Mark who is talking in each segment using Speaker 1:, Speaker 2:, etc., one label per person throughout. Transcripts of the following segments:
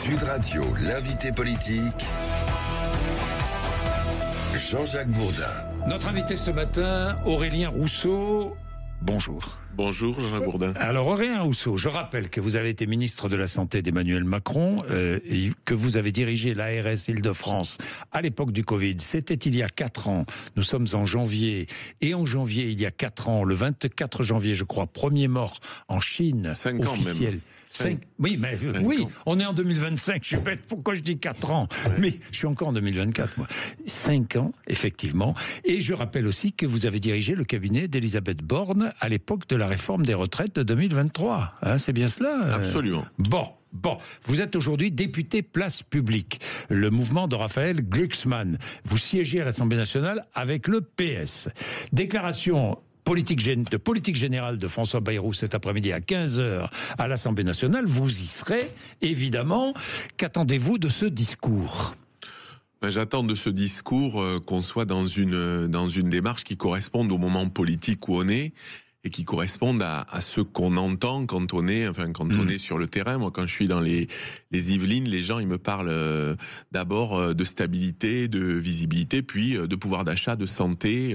Speaker 1: Sud Radio, l'invité politique, Jean-Jacques Bourdin.
Speaker 2: Notre invité ce matin, Aurélien Rousseau. Bonjour.
Speaker 3: Bonjour Jean-Jacques Bourdin.
Speaker 2: Alors Aurélien Rousseau, je rappelle que vous avez été ministre de la Santé d'Emmanuel Macron et que vous avez dirigé l'ARS Île-de-France à l'époque du Covid. C'était il y a 4 ans. Nous sommes en janvier. Et en janvier, il y a 4 ans, le 24 janvier, je crois, premier mort en Chine.
Speaker 3: 5 ans
Speaker 2: officiel.
Speaker 3: même.
Speaker 2: 5, oui, mais oui, on est en 2025, je suis bête, pourquoi je dis 4 ans Mais je suis encore en 2024, moi. 5 ans, effectivement. Et je rappelle aussi que vous avez dirigé le cabinet d'Elisabeth Borne à l'époque de la réforme des retraites de 2023. Hein, c'est bien cela
Speaker 3: Absolument.
Speaker 2: Bon, vous êtes aujourd'hui député Place Publique, le mouvement de Raphaël Glucksmann. Vous siégez à l'Assemblée nationale avec le PS. Déclaration de politique générale de François Bayrou cet après-midi à 15h à l'Assemblée nationale. Vous y serez, évidemment. Qu'attendez-vous de ce discours ?
Speaker 3: J'attends de ce discours qu'on soit dans une démarche qui corresponde au moment politique où on est et qui corresponde à ce qu'on entend quand on est sur le terrain. Moi, quand je suis dans les Yvelines, les gens, ils me parlent d'abord de stabilité, de visibilité, puis de pouvoir d'achat, de santé,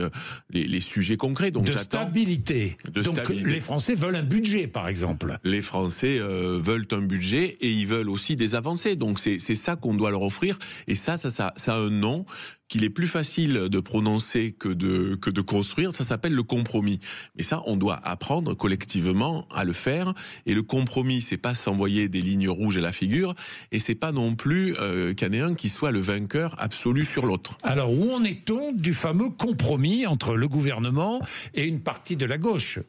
Speaker 3: les sujets concrets. Donc,
Speaker 2: stabilité. Donc, les Français veulent un budget, par exemple.
Speaker 3: Les Français veulent un budget et ils veulent aussi des avancées. Donc, c'est ça qu'on doit leur offrir. Et ça a un nom qu'il est plus facile de prononcer que de construire, ça s'appelle le compromis. Mais ça, on doit apprendre collectivement à le faire. Et le compromis, c'est pas s'envoyer des lignes rouges à la figure, et c'est pas non plus qu'il y en ait un qui soit le vainqueur absolu sur l'autre.
Speaker 2: Alors, où en est-on du fameux compromis entre le gouvernement et une partie de la gauche ?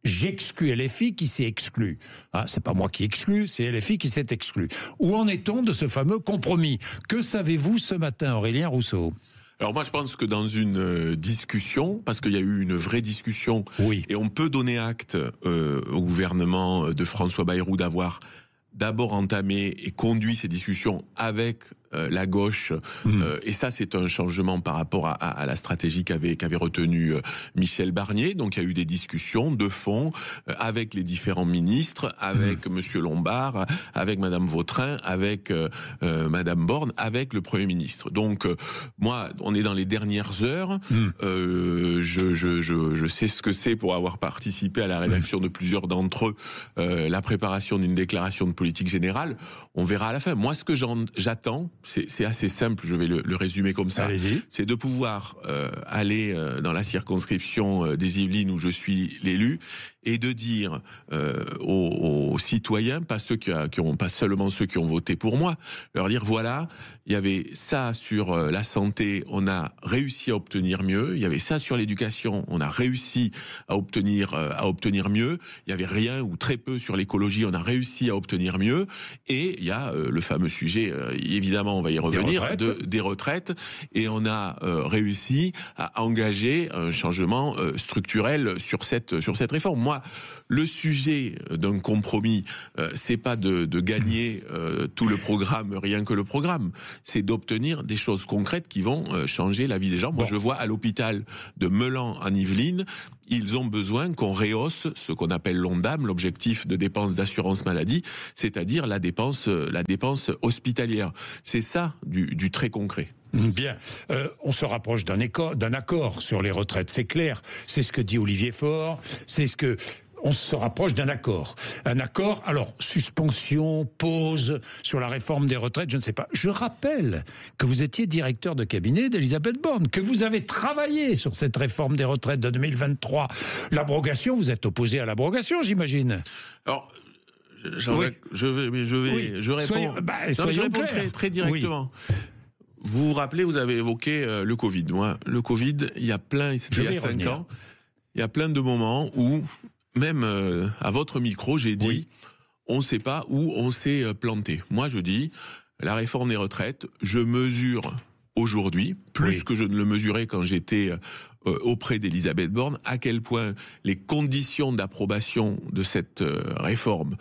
Speaker 2: J'exclus LFI qui s'est exclu. Ah, c'est pas moi qui exclus, c'est LFI qui s'est exclu. Où en est-on de ce fameux compromis ? Que savez-vous ce matin, Aurélien Rousseau ?
Speaker 3: Alors moi, je pense que dans une discussion, parce qu'il y a eu une vraie discussion, et on peut donner acte au gouvernement de François Bayrou d'avoir d'abord entamé et conduit ces discussions avec la gauche, et ça c'est un changement par rapport à la stratégie qu'avait retenu Michel Barnier. Donc il y a eu des discussions de fond avec les différents ministres, avec Monsieur Lombard, avec Madame Vautrin, avec Madame Borne, avec le Premier ministre. Donc moi, on est dans les dernières heures. Je sais ce que c'est pour avoir participé à la rédaction de plusieurs d'entre eux, la préparation d'une déclaration de politique générale. On verra à la fin. Moi, ce que j'attends, c'est assez simple, je vais le résumer comme ça.
Speaker 2: Allez-y.
Speaker 3: C'est de pouvoir aller dans la circonscription des Yvelines où je suis l'élu et de dire aux citoyens, pas seulement ceux qui ont voté pour moi, leur dire voilà, il y avait ça sur la santé, on a réussi à obtenir mieux. Il y avait ça sur l'éducation, on a réussi à obtenir mieux. Il y avait rien ou très peu sur l'écologie, on a réussi à obtenir mieux. Et il y a le fameux sujet, évidemment, on va y revenir, des retraites. Et on a réussi à engager un changement structurel sur cette réforme. Moi, le sujet d'un compromis, c'est pas de gagner tout le programme, rien que le programme. C'est d'obtenir des choses concrètes qui vont changer la vie des gens. Moi, je le vois à l'hôpital de Meulan en Yvelines. Ils ont besoin qu'on rehausse ce qu'on appelle l'ONDAM, l'objectif de dépenses d'assurance maladie, c'est-à-dire la dépense hospitalière. C'est ça du très concret.
Speaker 2: Bien, on se rapproche d'un accord sur les retraites, c'est clair. C'est ce que dit Olivier Faure, on se rapproche d'un accord. Un accord, alors, suspension, pause sur la réforme des retraites, je ne sais pas. Je rappelle que vous étiez directeur de cabinet d'Elisabeth Borne, que vous avez travaillé sur cette réforme des retraites de 2023. L'abrogation, vous êtes opposé à l'abrogation, j'imagine.
Speaker 3: Alors, je réponds, très directement. Oui. Vous vous rappelez, vous avez évoqué le Covid. Moi, le Covid, il y a plein, c'était il y a 5 ans, il y a plein de moments où, même à votre micro, j'ai dit, on ne sait pas où on s'est planté. Moi, je dis, la réforme des retraites, je mesure aujourd'hui, plus que je ne le mesurais quand j'étais auprès d'Elisabeth Borne, à quel point les conditions d'approbation de cette réforme,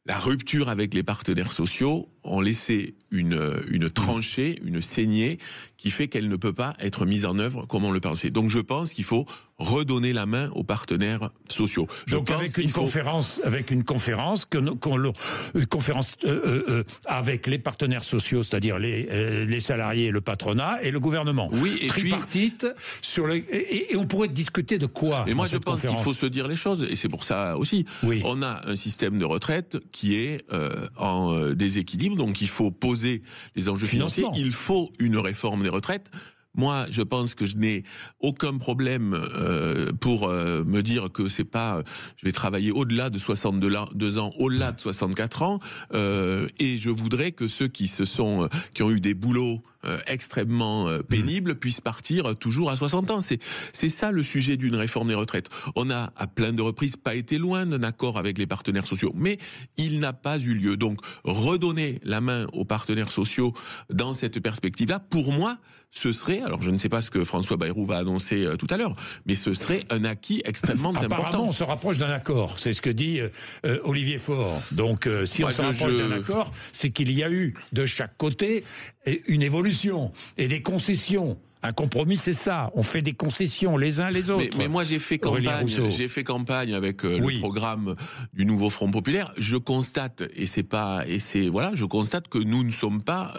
Speaker 3: la rupture avec les partenaires sociaux, ont laissé une tranchée, une saignée qui fait qu'elle ne peut pas être mise en œuvre comme on le pensait. Donc je pense qu'il faut redonner la main aux partenaires sociaux.
Speaker 2: Donc avec une conférence avec les partenaires sociaux, c'est-à-dire les salariés, le patronat et le gouvernement.
Speaker 3: Oui, et
Speaker 2: tripartite et on pourrait discuter de quoi?
Speaker 3: Et moi je pense qu'il faut se dire les choses, et c'est pour ça aussi.
Speaker 2: Oui.
Speaker 3: On a un système de retraite qui est en déséquilibre, donc il faut poser les enjeux financiers. Il faut une réforme des retraites. Moi, je pense que je n'ai aucun problème pour me dire que c'est pas. Je vais travailler au-delà de 62 ans, au-delà de 64 ans, et je voudrais que ceux qui ont eu des boulots extrêmement pénibles puissent partir toujours à 60 ans. C'est ça le sujet d'une réforme des retraites. On a à plein de reprises pas été loin d'un accord avec les partenaires sociaux, mais il n'a pas eu lieu. Donc redonner la main aux partenaires sociaux dans cette perspective-là, pour moi, ce serait, alors je ne sais pas ce que François Bayrou va annoncer tout à l'heure, mais ce serait un acquis extrêmement important.
Speaker 2: Apparemment, on se rapproche d'un accord, c'est ce que dit Olivier Faure. Donc si on se rapproche d'un accord, c'est qu'il y a eu de chaque côté une évolution et des concessions. Un compromis, c'est ça. On fait des concessions les uns les autres.
Speaker 3: Mais moi, j'ai fait campagne avec le programme du nouveau Front populaire. Je constate, je constate que nous ne sommes pas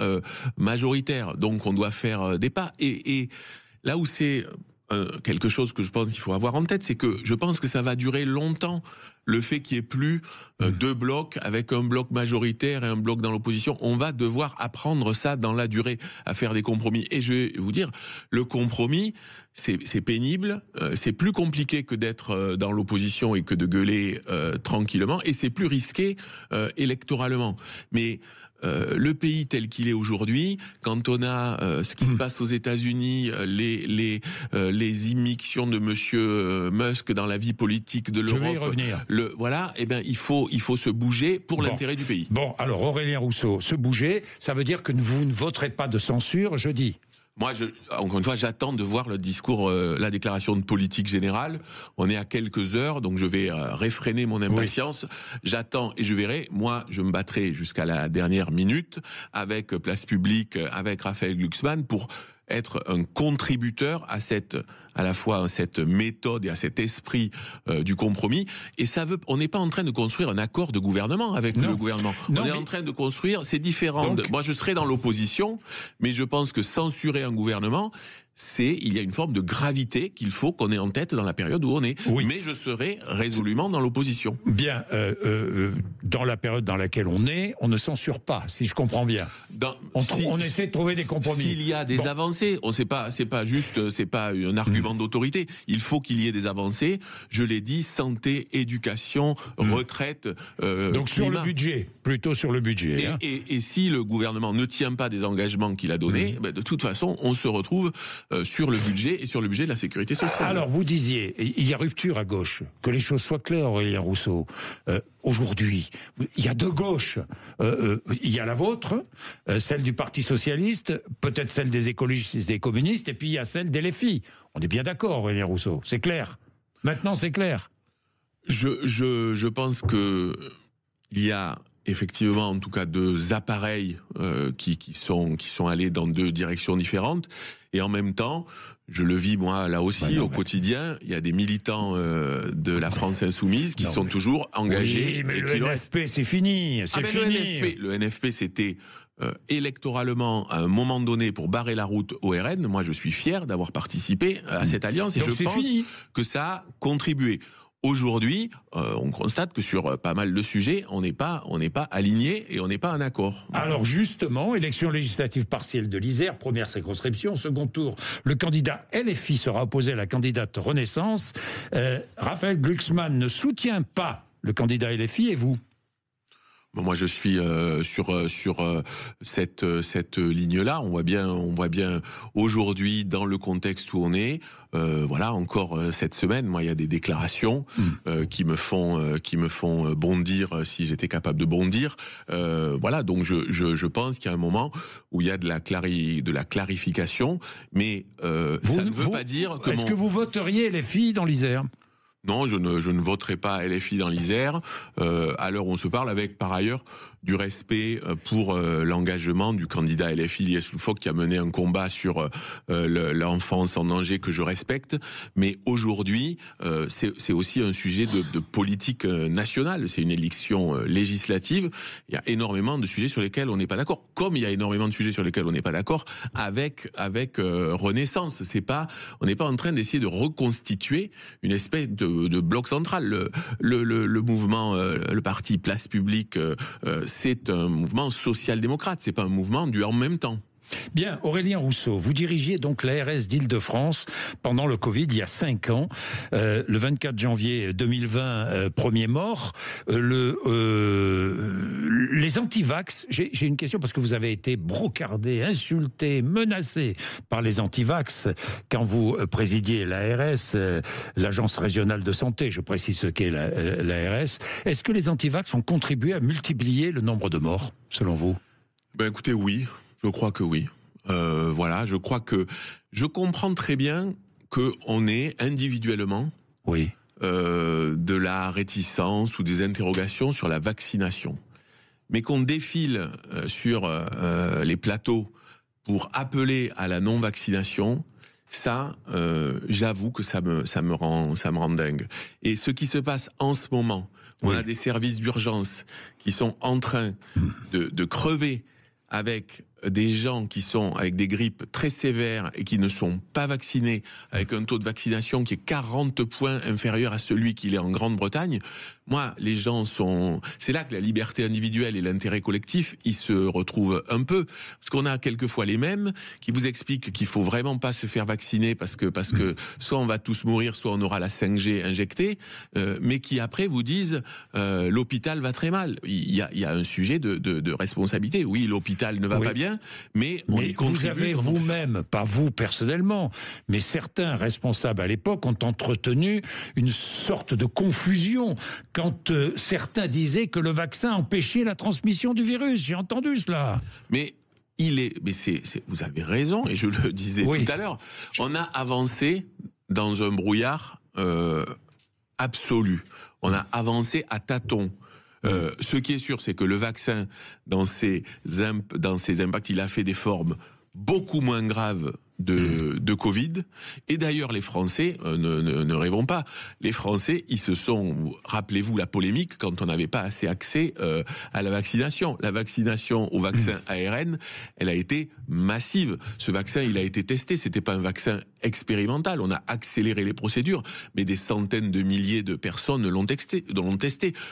Speaker 3: majoritaires. Donc, on doit faire des pas. Et là où c'est quelque chose que je pense qu'il faut avoir en tête, c'est que je pense que ça va durer longtemps. Le fait qu'il n'y ait plus deux blocs avec un bloc majoritaire et un bloc dans l'opposition, on va devoir apprendre ça dans la durée, à faire des compromis. Et je vais vous dire, le compromis, c'est pénible, c'est plus compliqué que d'être dans l'opposition et que de gueuler tranquillement, et c'est plus risqué électoralement. Mais le pays tel qu'il est aujourd'hui, quand on a ce qui se passe aux États-Unis, les immixtions de Monsieur Musk dans la vie politique de l'Europe,
Speaker 2: je vais y revenir.
Speaker 3: il faut se bouger pour l'intérêt du pays.
Speaker 2: Bon, alors Aurélien Rousseau, se bouger, ça veut dire que vous ne voterez pas de censure jeudi?
Speaker 3: Moi, encore une fois, j'attends de voir le discours, la déclaration de politique générale. On est à quelques heures, donc je vais réfréner mon impatience. Oui. J'attends et je verrai. Moi, je me battrai jusqu'à la dernière minute avec Place Publique, avec Raphaël Glucksmann pour être un contributeur à la fois à cette méthode et à cet esprit du compromis. Et on n'est pas en train de construire un accord de gouvernement avec le gouvernement. On est en train de construire, c'est différent. Moi, je serai dans l'opposition, mais je pense que censurer un gouvernement, il y a une forme de gravité qu'il faut qu'on ait en tête dans la période où on est. Oui. Mais je serai résolument dans l'opposition.
Speaker 2: Bien, dans la période dans laquelle on est, on ne censure pas, si je comprends bien. On essaie de trouver des compromis.
Speaker 3: S'il y a des avancées, c'est pas un argument d'autorité. Il faut qu'il y ait des avancées. Je l'ai dit, santé, éducation, retraite,
Speaker 2: donc climat. Sur le budget, plutôt sur le budget.
Speaker 3: Et si le gouvernement ne tient pas des engagements qu'il a donnés, de toute façon, on se retrouve sur le budget et sur le budget de la sécurité sociale.
Speaker 2: Alors vous disiez, il y a rupture à gauche, que les choses soient claires, Aurélien Rousseau. Aujourd'hui, il y a deux gauches. Il y a la vôtre, celle du Parti Socialiste, peut-être celle des écologistes et des communistes, et puis il y a celle des LFI. On est bien d'accord, Aurélien Rousseau, c'est clair. Maintenant, c'est clair.
Speaker 3: Je pense que il y a effectivement, en tout cas, deux appareils qui sont allés dans deux directions différentes. Et en même temps, je le vis moi là aussi au quotidien. Il y a des militants de la France insoumise qui sont toujours engagés.
Speaker 2: Oui, mais le NFP, c'est fini.
Speaker 3: Le NFP, c'était électoralement à un moment donné pour barrer la route au RN. Moi, je suis fier d'avoir participé à cette alliance et donc je pense que ça a contribué. Aujourd'hui, on constate que sur pas mal de sujets, on n'est pas aligné et on n'est pas en accord.
Speaker 2: Alors justement, élection législative partielle de l'Isère, première circonscription, second tour, le candidat LFI sera opposé à la candidate Renaissance. Raphaël Glucksmann ne soutient pas le candidat LFI, et vous ?
Speaker 3: Moi, je suis sur cette ligne-là. On voit bien aujourd'hui dans le contexte où on est. Encore cette semaine, moi, il y a des déclarations qui me font bondir si j'étais capable de bondir. Donc je pense qu'il y a un moment où il y a de la clarification, mais ça ne veut pas dire que
Speaker 2: Est-ce que vous voteriez les filles dans l'Isère ?
Speaker 3: Non, je ne voterai pas LFI dans l'Isère, à l'heure où on se parle, avec par ailleurs du respect pour l'engagement du candidat LFI, Lies Loufoque, qui a mené un combat sur l'enfance en danger que je respecte. Mais aujourd'hui, c'est aussi un sujet de politique nationale. C'est une élection législative. Il y a énormément de sujets sur lesquels on n'est pas d'accord. Comme il y a énormément de sujets sur lesquels on n'est pas d'accord avec Renaissance. On n'est pas en train d'essayer de reconstituer une espèce de bloc central. Le mouvement, le parti Place Publique, c'est un mouvement social-démocrate. C'est pas un mouvement du en même temps.
Speaker 2: Bien, Aurélien Rousseau, vous dirigiez donc l'ARS d'Île-de-France pendant le Covid il y a 5 ans. Le 24 janvier 2020, premier mort. Les antivax, j'ai une question parce que vous avez été brocardé, insulté, menacé par les antivax quand vous présidiez l'ARS, l'Agence régionale de santé, je précise ce qu'est l'ARS. Est-ce que les antivax ont contribué à multiplier le nombre de morts, selon vous?
Speaker 3: Ben écoutez, oui. Je crois que oui. Voilà, je crois que je comprends très bien qu'on ait individuellement de la réticence ou des interrogations sur la vaccination. Mais qu'on défile sur les plateaux pour appeler à la non-vaccination, ça, j'avoue que ça me rend dingue. Et ce qui se passe en ce moment, on a des services d'urgence qui sont en train de crever avec des gens qui sont avec des grippes très sévères et qui ne sont pas vaccinés, avec un taux de vaccination qui est 40 points inférieur à celui qu'il est en Grande-Bretagne. Moi, les gens sont... C'est là que la liberté individuelle et l'intérêt collectif, ils se retrouvent un peu. Parce qu'on a quelquefois les mêmes qui vous expliquent qu'il faut vraiment pas se faire vacciner parce que soit on va tous mourir, soit on aura la 5G injectée, mais qui après vous disent l'hôpital va très mal. Il y a un sujet de responsabilité. Oui, l'hôpital ne va pas bien, mais on y contribue.
Speaker 2: Vous avez vous-même, pas vous personnellement, mais certains responsables à l'époque ont entretenu une sorte de confusion quand certains disaient que le vaccin empêchait la transmission du virus. J'ai entendu cela.
Speaker 3: Mais vous avez raison, et je le disais tout à l'heure. On a avancé dans un brouillard absolu. On a avancé à tâtons. Ce qui est sûr, c'est que le vaccin, dans ses impacts, il a fait des formes beaucoup moins graves de Covid. Et d'ailleurs, les Français, ne rêvons pas, les Français, ils se sont, rappelez-vous la polémique, quand on n'avait pas assez accès à la vaccination. La vaccination au vaccin ARN, elle a été massive. Ce vaccin, il a été testé, c'était pas un vaccin expérimental. On a accéléré les procédures, mais des centaines de milliers de personnes l'ont testé.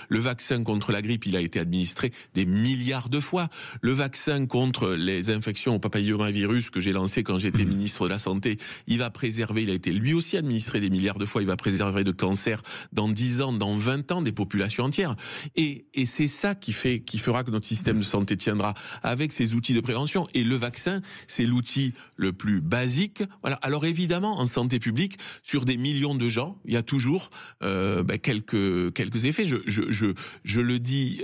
Speaker 3: Le vaccin contre la grippe, il a été administré des milliards de fois. Le vaccin contre les infections au papillomavirus que j'ai lancé quand j'étais ministre de la Santé, il va préserver, il a été lui aussi administré des milliards de fois, il va préserver de cancer dans 10 ans, dans 20 ans, des populations entières. Et c'est ça qui fera que notre système de santé tiendra, avec ces outils de prévention. Et le vaccin, c'est l'outil le plus basique. Voilà. Alors évidemment, en santé publique, sur des millions de gens, il y a toujours quelques effets. Je le dis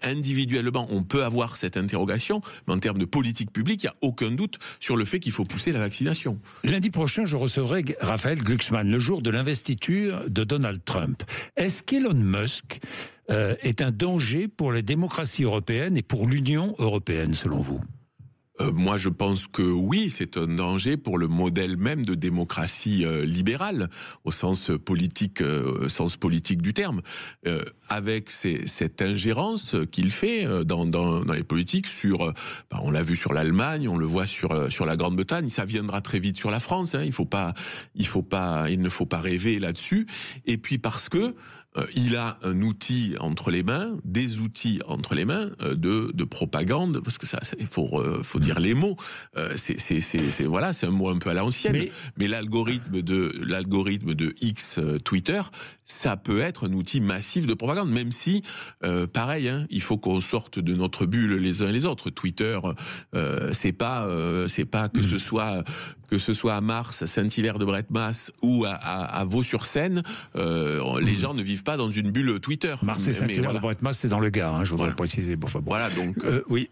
Speaker 3: individuellement, on peut avoir cette interrogation, mais en termes de politique publique, il n'y a aucun doute sur le fait qu'il faut pousser la vaccination.
Speaker 2: Lundi prochain, je recevrai Raphaël Glucksmann, le jour de l'investiture de Donald Trump. Est-ce qu'Elon Musk est un danger pour les démocraties européennes et pour l'Union européenne, selon vous ?
Speaker 3: Moi, je pense que oui, c'est un danger pour le modèle même de démocratie libérale, au sens politique du terme, avec cette ingérence qu'il fait dans les politiques sur, on l'a vu sur l'Allemagne, on le voit sur la Grande-Bretagne, ça viendra très vite sur la France. Hein, il ne faut pas rêver là-dessus. Et puis parce que il a un outil entre les mains, des outils entre les mains de propagande, parce que ça, il faut dire les mots. C'est un mot un peu à l'ancienne. Mais l'algorithme de X Twitter, ça peut être un outil massif de propagande, même si, pareil, hein, il faut qu'on sorte de notre bulle les uns et les autres. Twitter, c'est pas que ce soit à Mars, à Saint-Hilaire-de-Bretmas ou à Vaux-sur-Seine, les gens ne vivent pas dans une bulle Twitter.
Speaker 2: Mars et Saint-Hilaire-de-Bretmas, c'est dans le Gard, hein, je voudrais le préciser.
Speaker 3: Voilà, donc...
Speaker 2: oui.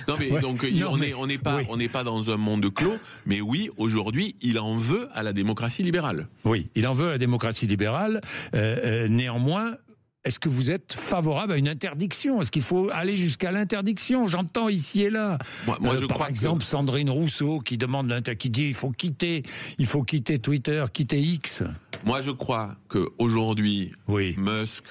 Speaker 3: Non mais
Speaker 2: Ouais.
Speaker 3: donc
Speaker 2: Non,
Speaker 3: on n'est pas dans un monde clos, mais oui, aujourd'hui, il en veut à la démocratie libérale.
Speaker 2: Oui, il en veut à la démocratie libérale. Néanmoins, est-ce que vous êtes favorable à une interdiction? Est-ce qu'il faut aller jusqu'à l'interdiction? J'entends ici et là.
Speaker 3: Moi, je
Speaker 2: par
Speaker 3: crois
Speaker 2: exemple,
Speaker 3: que...
Speaker 2: Sandrine Rousseau qui demande, qui dit il faut quitter Twitter, quitter X.
Speaker 3: Moi, je crois qu'aujourd'hui,
Speaker 2: Oui.
Speaker 3: Musk,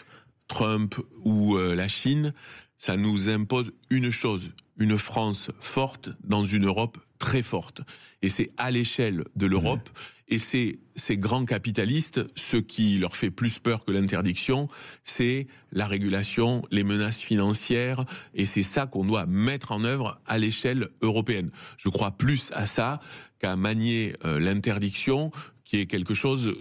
Speaker 3: Trump ou la Chine, ça nous impose une chose, une France forte dans une Europe très forte. Et c'est à l'échelle de l'Europe. Et ces grands capitalistes, ce qui leur fait plus peur que l'interdiction, c'est la régulation, les menaces financières, et c'est ça qu'on doit mettre en œuvre à l'échelle européenne. Je crois plus à ça qu'à manier l'interdiction, qui est quelque chose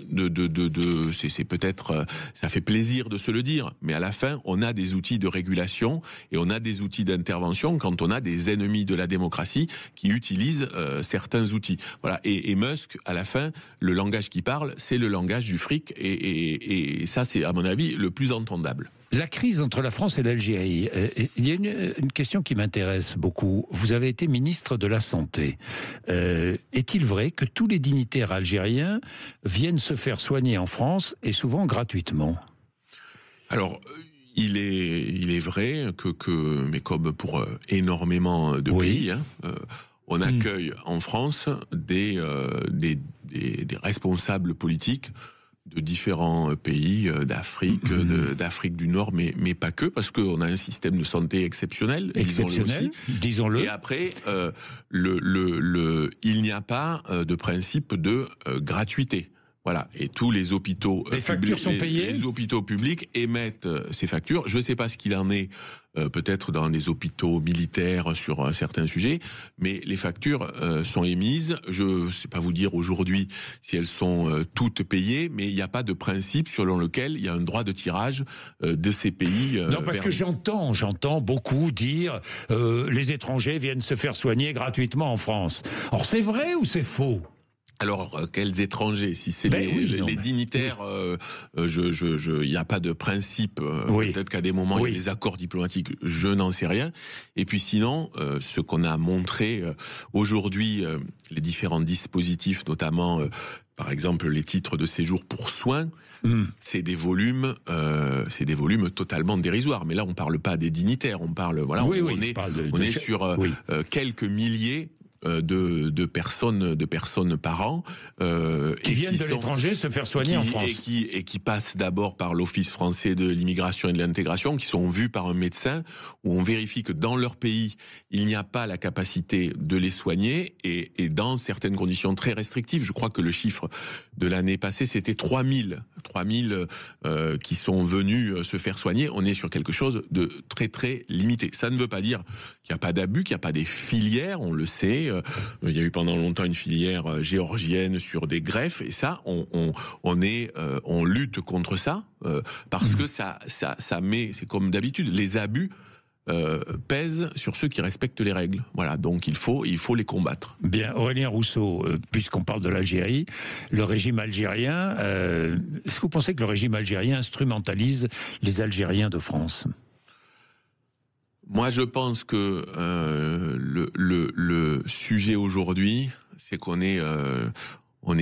Speaker 3: c'est peut-être, ça fait plaisir de se le dire, mais à la fin, on a des outils de régulation et on a des outils d'intervention quand on a des ennemis de la démocratie qui utilisent certains outils. Voilà. Et Musk, à la fin, le langage qu'il parle, c'est le langage du fric, et ça, c'est à mon avis le plus entendable.
Speaker 2: La crise entre la France et l'Algérie, il y a une question qui m'intéresse beaucoup. Vous avez été ministre de la Santé. Est-il vrai que tous les dignitaires algériens viennent se faire soigner en France et souvent gratuitement?
Speaker 3: Alors, il est vrai mais comme pour énormément de pays, on accueille en France des responsables politiques de différents pays d'Afrique, d'Afrique du Nord, mais pas que, parce qu'on a un système de santé exceptionnel, disons-le. Et après, il n'y a pas de principe de gratuité. Voilà. Et tous les hôpitaux
Speaker 2: factures sont payées.
Speaker 3: Les hôpitaux publics émettent ces factures. Je ne sais pas ce qu'il en est, peut-être dans les hôpitaux militaires sur certains sujets, mais les factures sont émises. Je ne sais pas vous dire aujourd'hui si elles sont toutes payées, mais il n'y a pas de principe selon lequel il y a un droit de tirage de ces pays.
Speaker 2: Non, parce que j'entends beaucoup dire les étrangers viennent se faire soigner gratuitement en France. Alors c'est vrai ou c'est faux?
Speaker 3: Alors, quels étrangers? Si c'est les dignitaires, il n'y a pas de principe. Peut-être qu'à des moments, il y a des accords diplomatiques, je n'en sais rien. Et puis sinon, ce qu'on a montré aujourd'hui, les différents dispositifs, notamment, par exemple, les titres de séjour pour soins, c'est des volumes totalement dérisoires. Mais là, on ne parle pas des dignitaires, on parle, voilà, on est sur quelques milliers de personnes par an
Speaker 2: qui viennent de l'étranger se faire soigner en France
Speaker 3: et qui passent d'abord par l'Office français de l'immigration et de l'intégration, qui sont vus par un médecin, où on vérifie que dans leur pays il n'y a pas la capacité de les soigner, et dans certaines conditions très restrictives. Je crois que le chiffre de l'année passée, c'était 3000 qui sont venus se faire soigner. On est sur quelque chose de très très limité. Ça ne veut pas dire qu'il n'y a pas d'abus, qu'il n'y a pas des filières, on le sait. Il y a eu pendant longtemps une filière géorgienne sur des greffes, et ça, on lutte contre ça, parce que ça met, c'est comme d'habitude, les abus pèsent sur ceux qui respectent les règles. Voilà, donc il faut les combattre.
Speaker 2: Bien, Aurélien Rousseau, puisqu'on parle de l'Algérie, le régime algérien, est-ce que vous pensez que le régime algérien instrumentalise les Algériens de France ?
Speaker 3: Moi, je pense que le sujet aujourd'hui, c'est qu'on est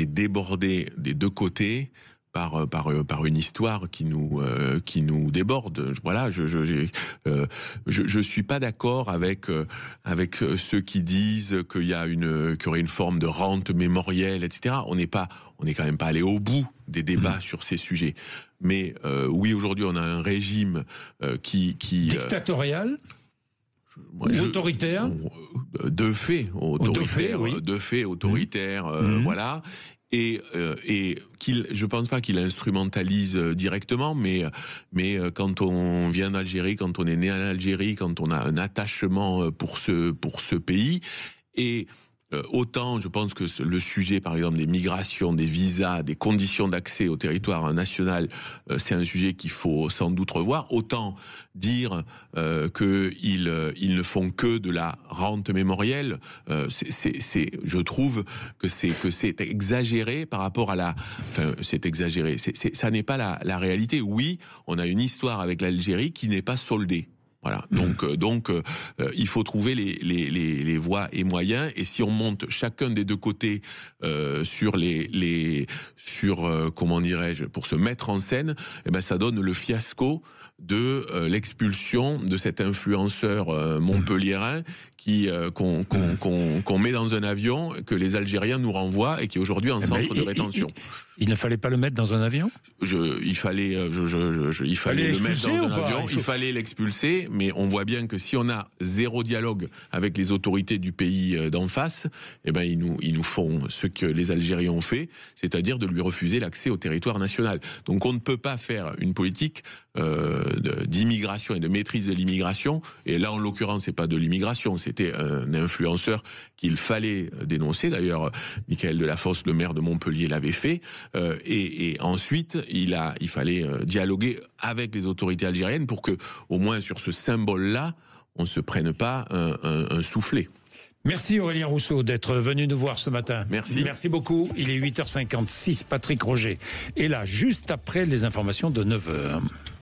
Speaker 3: débordé des deux côtés par une histoire qui nous déborde. Voilà, je suis pas d'accord avec ceux qui disent qu'il y aurait une forme de rente mémorielle, etc. On n'est quand même pas allé au bout des débats sur ces sujets. Mais oui, aujourd'hui, on a un régime qui
Speaker 2: dictatorial. Autoritaire.
Speaker 3: De fait autoritaire, voilà. Et je pense pas qu'il instrumentalise directement, mais quand on vient d'Algérie, quand on est né en Algérie, quand on a un attachement pour ce pays, et autant je pense que le sujet, par exemple, des migrations, des visas, des conditions d'accès au territoire national, c'est un sujet qu'il faut sans doute revoir. Autant dire qu'ils ne font que de la rente mémorielle, je trouve que c'est exagéré par rapport à c'est exagéré. Ça n'est pas la réalité. Oui, on a une histoire avec l'Algérie qui n'est pas soldée. Voilà. Donc, il faut trouver les voies et moyens. Et si on monte chacun des deux côtés comment dirais-je, pour se mettre en scène, eh ben ça donne le fiasco de l'expulsion de cet influenceur montpelliérain qu'on met dans un avion, que les Algériens nous renvoient et qui est aujourd'hui en centre de rétention.
Speaker 2: Il ne fallait pas le mettre dans un avion ?
Speaker 3: Il fallait le mettre dans un avion, il fallait l'expulser, mais on voit bien que si on a zéro dialogue avec les autorités du pays d'en face, eh ben ils nous font ce que les Algériens ont fait, c'est-à-dire de lui refuser l'accès au territoire national. Donc on ne peut pas faire une politique d'immigration et de maîtrise de l'immigration, et là en l'occurrence c'est pas de l'immigration, c'était un influenceur qu'il fallait dénoncer. D'ailleurs, Michael Delafosse, le maire de Montpellier, l'avait fait, et ensuite il fallait dialoguer avec les autorités algériennes pour que, au moins sur ce symbole-là, on ne se prenne pas un soufflet.
Speaker 2: Merci Aurélien Rousseau d'être venu nous voir ce matin.
Speaker 3: Merci.
Speaker 2: Merci beaucoup. Il est 8h56. Patrick Roger est là juste après les informations de 9h.